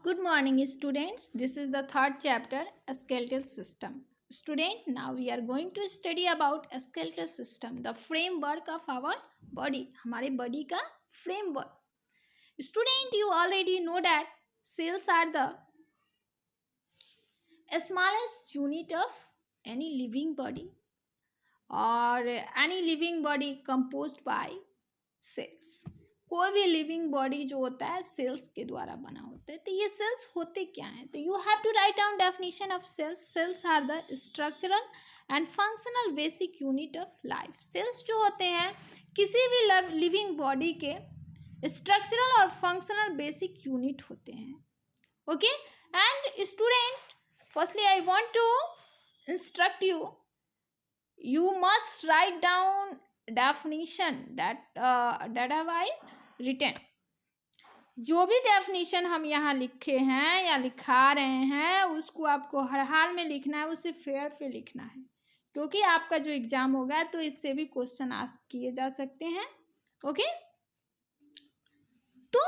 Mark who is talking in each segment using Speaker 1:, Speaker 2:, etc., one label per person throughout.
Speaker 1: Good morning, students. This is the third chapter, skeletal system. Student, now we are going to study about skeletal system, the framework of our body. हमारे body का framework. Student, you already know that cells are the smallest unit of any living body, or any living body composed by cells. कोई भी living body जो होता है sales के द्वारा बना होता है. तो ये सेल्स होते क्या हैं? तो you have to write down definition of cells. Cells are the structural and functional basic unit of life. Cells जो होते हैं किसी भी लिविंग बॉडी के स्ट्रक्चरल और फंक्शनल बेसिक यूनिट होते हैं. Okay and student, firstly I want to instruct you, you must write down definition that have I written. जो भी डेफिनेशन हम यहाँ लिखे हैं या लिखा रहे हैं उसको आपको हर हाल में लिखना है, उसे फेयर पे लिखना है, क्योंकि आपका जो एग्जाम होगा तो इससे भी क्वेश्चन आस्क किए जा सकते हैं. ओके, तो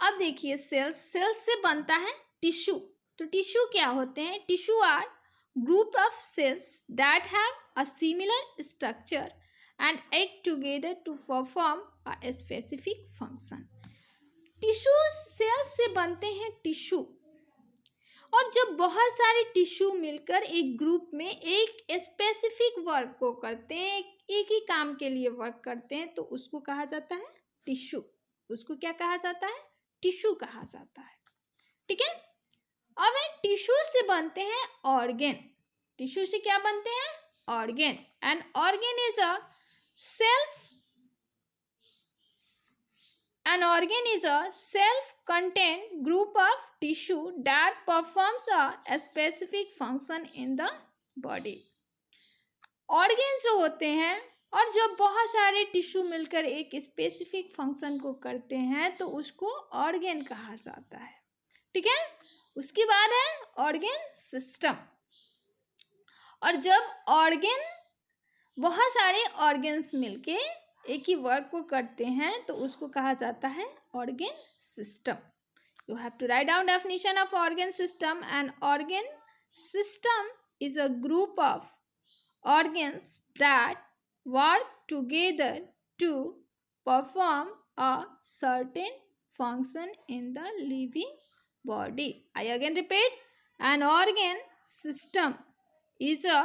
Speaker 1: अब देखिए सेल्स से बनता है टिश्यू. तो टिश्यू क्या होते हैं? Tissue are group of cells that have a similar structure and act together to perform a specific function. Tissue cells से बनते हैं टिश्यू, और जब बहुत सारे टिश्यू मिलकर एक ग्रुप में एक स्पेसिफिक वर्क को करते हैं, एक ही काम के लिए वर्क करते हैं, तो उसको कहा जाता है टिश्यू. उसको क्या कहा जाता है? टिश्यू कहा जाता है. ठीक है. अब टिश्यू से बनते हैं ऑर्गन. टिश्यू से क्या बनते हैं? Organ. And organ is a self contained group of tissue that performs a specific function in the body. Organ जो होते हैं, और जब बहुत सारे टिश्यू मिलकर एक स्पेसिफिक फंक्शन को करते हैं तो उसको ऑर्गन कहा जाता है. ठीक है. उसके बाद है ऑर्गन सिस्टम. और जब ऑर्गन, बहुत सारे ऑर्गन्स मिलके एक ही वर्क को करते हैं तो उसको कहा जाता है organ system. You have to write down definition of organ system. And organ system is a group of organs that work together to perform a certain function in the living body. I again repeat, an organ system is a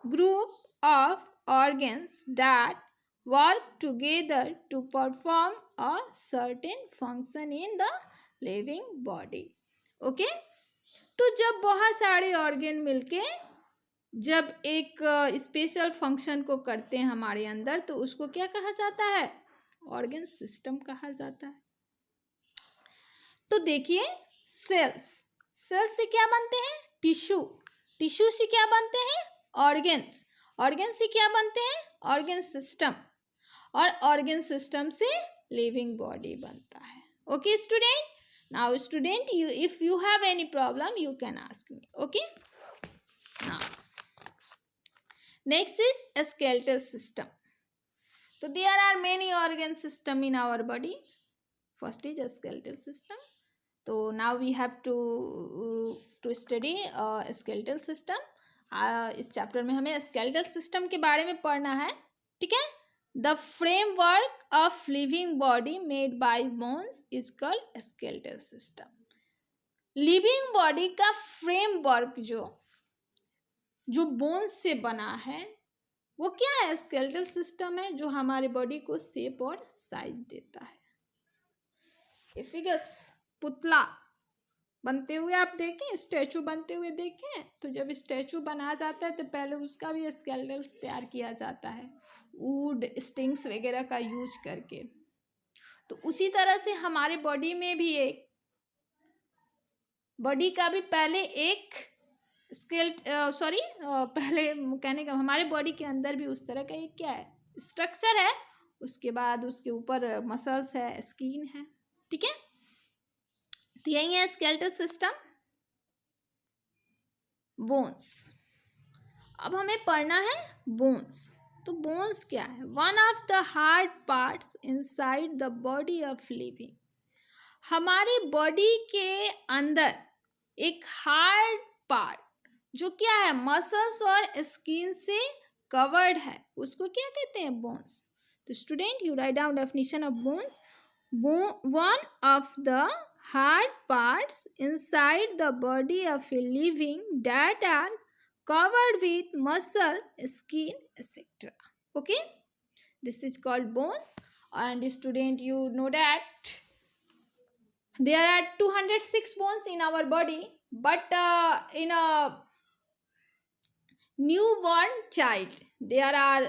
Speaker 1: group of organs that work together to perform a certain function in the living body. Okay? तो जब बहुत सारे organ मिलके जब एक special function को करते हैं हमारे अंदर, तो उसको क्या कहा जाता है? ऑर्गन सिस्टम कहा जाता है. तो देखिए, सेल्स से क्या बनते हैं? टिश्यू. टिश्यू से क्या बनते हैं? ऑर्गन्स. ऑर्गन से क्या बनते हैं? Organ system. और ऑर्गन सिस्टम से लिविंग बॉडी बनता है. Okay student. Now student, you if you have any problem you can ask me. Okay. Now next is skeletal system. तो there are many organ system in our body. First is skeletal system. तो now we have to study skeletal system. इस chapter में हमें skeletal system के बारे में पढ़ना है. ठीक है. The framework of living body made by bones is called skeletal system. Living body का फ्रेमवर्क जो बोन्स से बना है वो क्या है? स्केलेटल सिस्टम है, जो हमारे बॉडी को शेप और साइज देता है. फिगर्स, पुतला बनते हुए आप देखें, स्टैचू बनते हुए देखें. तो जब स्टैचू बना जाता है तो पहले उसका भी स्केलेटल तैयार किया जाता है वुड, स्टिंग्स वगैरह का यूज करके. तो उसी तरह से हमारे बॉडी में भी एक बॉडी का भी पहले एक पहले कहने का हमारे बॉडी के अंदर भी उस तरह का एक क्या है? स्ट्रक्चर है. उसके बाद उसके ऊपर मसल्स है, स्किन है. ठीक है. तो यही है स्केलेटल सिस्टम. बोन्स. अब हमें पढ़ना है बोन्स. तो बोन्स क्या है? One of the hard parts inside the body of living. हमारी बॉडी के अंदर एक हार्ड पार्ट जो क्या है, मसल्स और स्किन से कवर्ड है, उसको क्या कहते हैं, बोन्स। तो student you right down definition of bones. One of the hard parts inside the body of a living that are covered with muscle, skin, etc. Okay, this is called bone. And student, you know that there are 206 bones in our body, but in a newborn child there are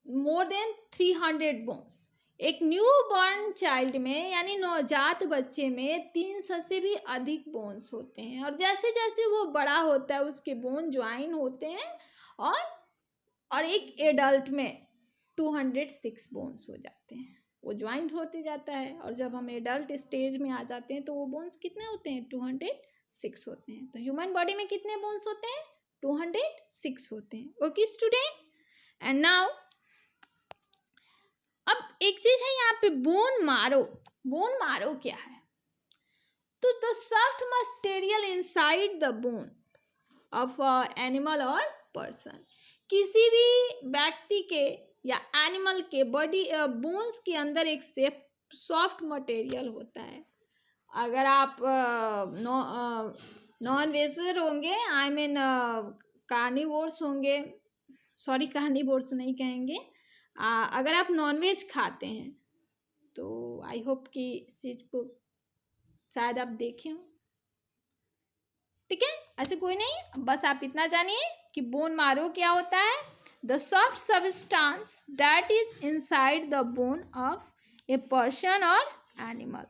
Speaker 1: more than 300 bones. एक new born child में यानी नवजात बच्चे में 300 से भी अधिक bones होते हैं, और जैसे जैसे वो बड़ा होता है उसके बोन ज्वाइन होते हैं, और एक एडल्ट में 206 बोन्स हो जाते हैं, वो ज्वाइन होते जाता है। और जब हम एडल्ट स्टेज में आ जाते हैं तो वो बोन्स कितने होते हैं, 206 होते हैं। तो ह्यूमन बॉडी में कितने बोन्स होते हैं, 206 होते हैं। ओके स्टूडेंट, एंड नाउ अब एक चीज है यहाँ पे, बोन मारो। बोन मारो क्या है, तो the soft material inside the bone of animal और पर्सन। किसी भी व्यक्ति के या एनिमल के बॉडी बोन्स के अंदर एक सॉफ्ट मटेरियल होता है। अगर आप नॉन वेजर होंगे, आई मीन कार्निवोर्स होंगे, सॉरी कार्निवोर्स नहीं कहेंगे, अगर आप नॉनवेज खाते हैं तो आई होप कि इस चीज़ को शायद आप देखें हो, ठीक है। ऐसे कोई नहीं, बस आप इतना जानिए कि बोन मारो क्या होता है, the soft substance that is inside the bone of a person or animal.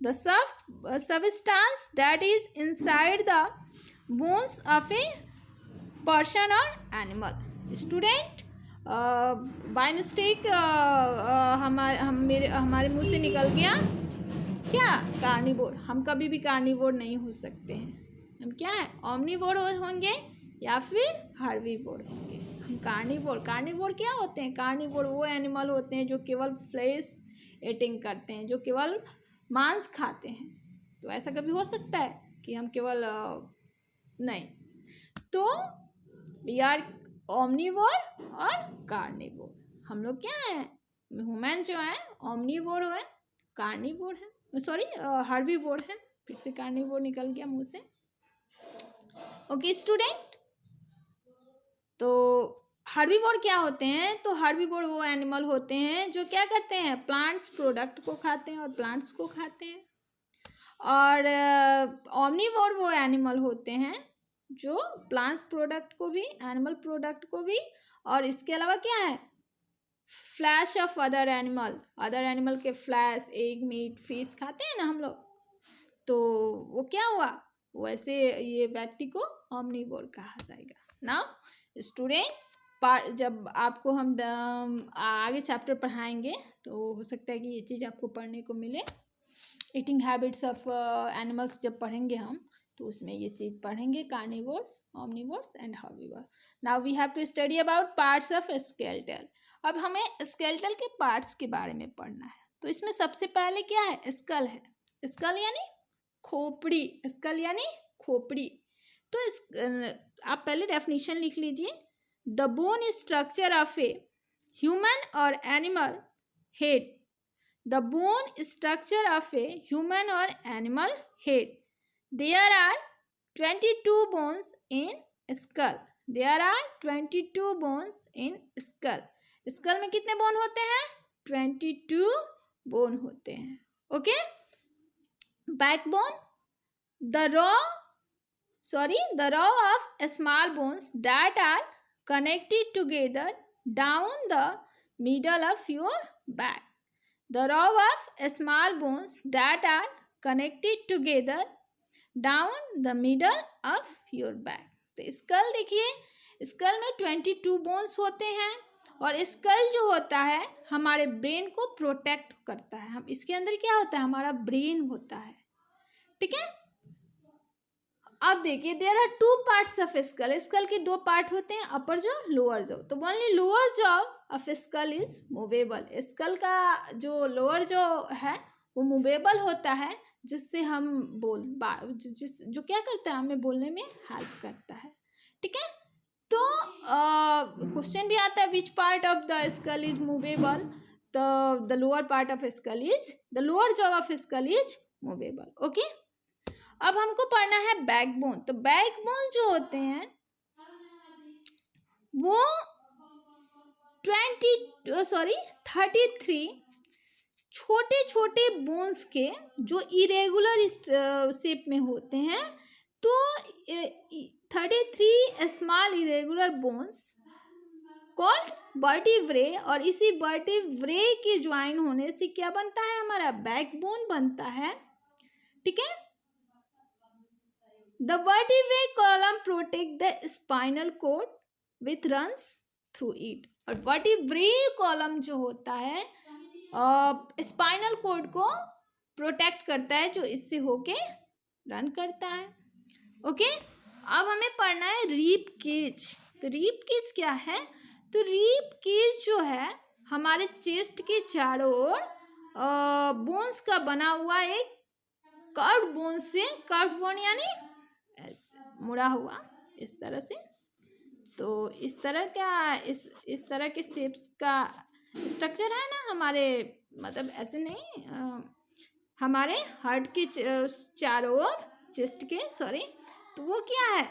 Speaker 1: The soft substance that is inside the bones of a person or animal. Student, by mistake हमारे मुंह से निकल गया क्या, carnivore. हम कभी भी कार्निवोर नहीं हो सकते हैं, हम क्या है, ओमनिवोर होंगे या फिर हर्बीवोर होंगे। हम कार्निवोर क्या होते हैं, कार्निवोर वो एनिमल होते हैं जो केवल फ्लेश ईटिंग करते हैं, जो केवल मांस खाते हैं। तो ऐसा कभी हो सकता है कि हम केवल नहीं, तो वी आर ओमनिवोर और कार्निवोर। हम लोग क्या है, ह्यूमन जो है ओमनिवोर है, कार्निवोर है, सॉरी हर्बीवोर है, फिर से कार्निवोर निकल गया मुंह से। ओके स्टूडेंट, तो हर्बीवोर क्या होते हैं, तो हर्बीवोर वो एनिमल होते हैं जो क्या करते हैं, प्लांट्स प्रोडक्ट को खाते हैं और प्लांट्स को खाते हैं। और ओमनिवोर वो एनिमल होते हैं जो प्लांट्स प्रोडक्ट को भी, एनिमल प्रोडक्ट को भी, और इसके अलावा क्या है, फ्लैश ऑफ अदर एनिमल के फ्लैश, एग, मीट, फिश खाते हैं ना हम लोग, तो वो क्या हुआ, वैसे ये व्यक्ति को ओमनिवोर कहा जाएगा। नाउ स्टूडेंट, जब आपको हम आगे चैप्टर पढ़ाएंगे तो हो सकता है कि ये चीज़ आपको पढ़ने को मिले। ईटिंग हैबिट्स ऑफ एनिमल्स जब पढ़ेंगे हम तो उसमें ये चीज़ पढ़ेंगे, carnivores, omnivores and herbivore. Now we have to study about parts of skeletal. अब हमें स्केलेटल के पार्ट्स के बारे में पढ़ना है। तो इसमें सबसे पहले क्या है, स्कल है। स्कल यानी खोपड़ी, स्कल यानी खोपड़ी। तो आप पहले डेफिनेशन लिख लीजिए, the bone structure of a human or animal head. The bone structure of a human or animal head. There are 22 bones in skull. There are 22 bones in skull. Skull में कितने bone होते हैं, 22 bone होते हैं। Okay, backbone, the row of small bones that are connected together down the middle of your back. The row of small bones that are connected together down the middle of your back. तो school देखिए, school में 22 bones होते हैं, और school जो होता है हमारे ब्रेन को प्रोटेक्ट करता है। हम इसके अंदर क्या होता है, हमारा ब्रेन होता है, ठीक है। अब देखिए, there are 2 parts of skull. Skull के 2 पार्ट होते हैं, अपर जॉ, लोअर जॉ। तो only lower jaw of skull is movable. Skull का जो लोअर जॉ है वो मूवेबल होता है, जिससे हम जो क्या करता है, हमें बोलने में हेल्प करता है। ठीक है, तो क्वेश्चन भी आता है, which part of the skull is movable? तो the lower part of skull is, the lower jaw of skull is movable. Okay, अब हमको पढ़ना है बैकबोन। तो बैकबोन जो होते हैं वो 33 छोटे छोटे बोन्स के जो इरेगुलर शेप में होते हैं, तो 33 small irregular bones called vertebrae, और इसी वर्टिब्रे के ज्वाइन होने से क्या बनता है, हमारा बैकबोन बनता है। ठीक है, the vertebrae column protect the spinal cord with runs through it, और वर्टिब्रे कॉलम जो होता है स्पाइनल कॉर्ड को प्रोटेक्ट करता है, जो इससे होके रन करता है। ओके, अब हमें पढ़ना है रिब केज। तो रिब केज क्या है? तो रिब केज जो है हमारे चेस्ट के चारों ओर बोन्स का बना हुआ एक कर्व बोन से, कर्व बोन यानी मुड़ा हुआ इस तरह से, तो इस तरह क्या इस तरह के शेप्स का स्ट्रक्चर है ना हमारे, मतलब ऐसे नहीं, हमारे हार्ट के चारों ओर, चेस्ट के, सॉरी, तो वो क्या है,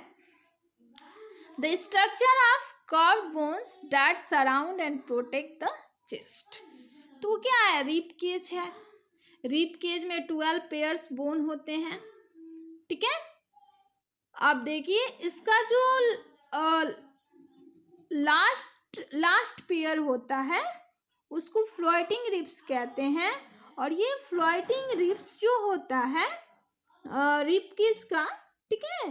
Speaker 1: the structure of curve bones that surround and protect the chest. तो वो क्या है, रिब केज है। रिब केज में 12 पेयर्स बोन होते हैं। ठीक है, आप देखिए इसका जो लास्ट पेयर होता है उसको फ्लोटिंग रिब्स कहते हैं, और ये फ्लोटिंग रिब्स जो होता है रिब केज का, ठीक है,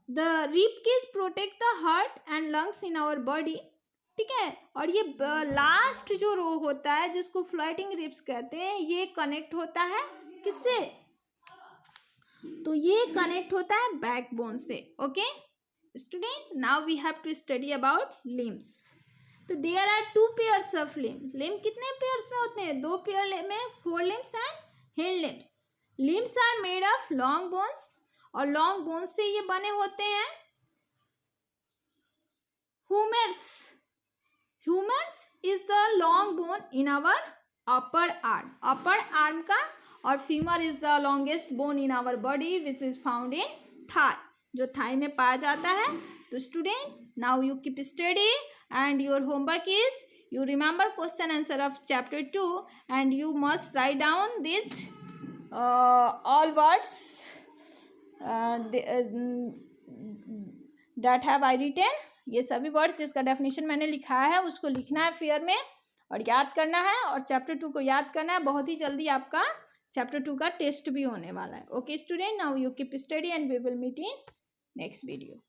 Speaker 1: the rib cage protect the heart and lungs in our body. ठीक है, और ये लास्ट जो रो होता है जिसको फ्लोटिंग रिब्स कहते हैं, ये कनेक्ट होता है किससे? तो ये कनेक्ट होता है बैकबोन से। Okay student, now we have to study about limbs. तो there are 2 pairs of limb. Limb कितने पेयर्स में होते हैं? 2 पेयर में, 4 limbs and hind limbs. Limbs are made of long bones, और लॉन्ग बोन्स से ये बने होते हैं humers. Humers is the long bone in our upper arm. Upper arm का, और femur is the longest bone in our body which is found in thigh, जो thigh में पाया जाता है। तो student, now you keep study and your homework is you remember question answer of chapter 2 and you must write down these all words that have I written। ये सभी words जिसका definition मैंने लिखा है उसको लिखना है फेयर में और याद करना है, और चैप्टर 2 को याद करना है। बहुत ही जल्दी आपका चैप्टर 2 का टेस्ट भी होने वाला है। Okay student, now you keep study and we will meet in next video.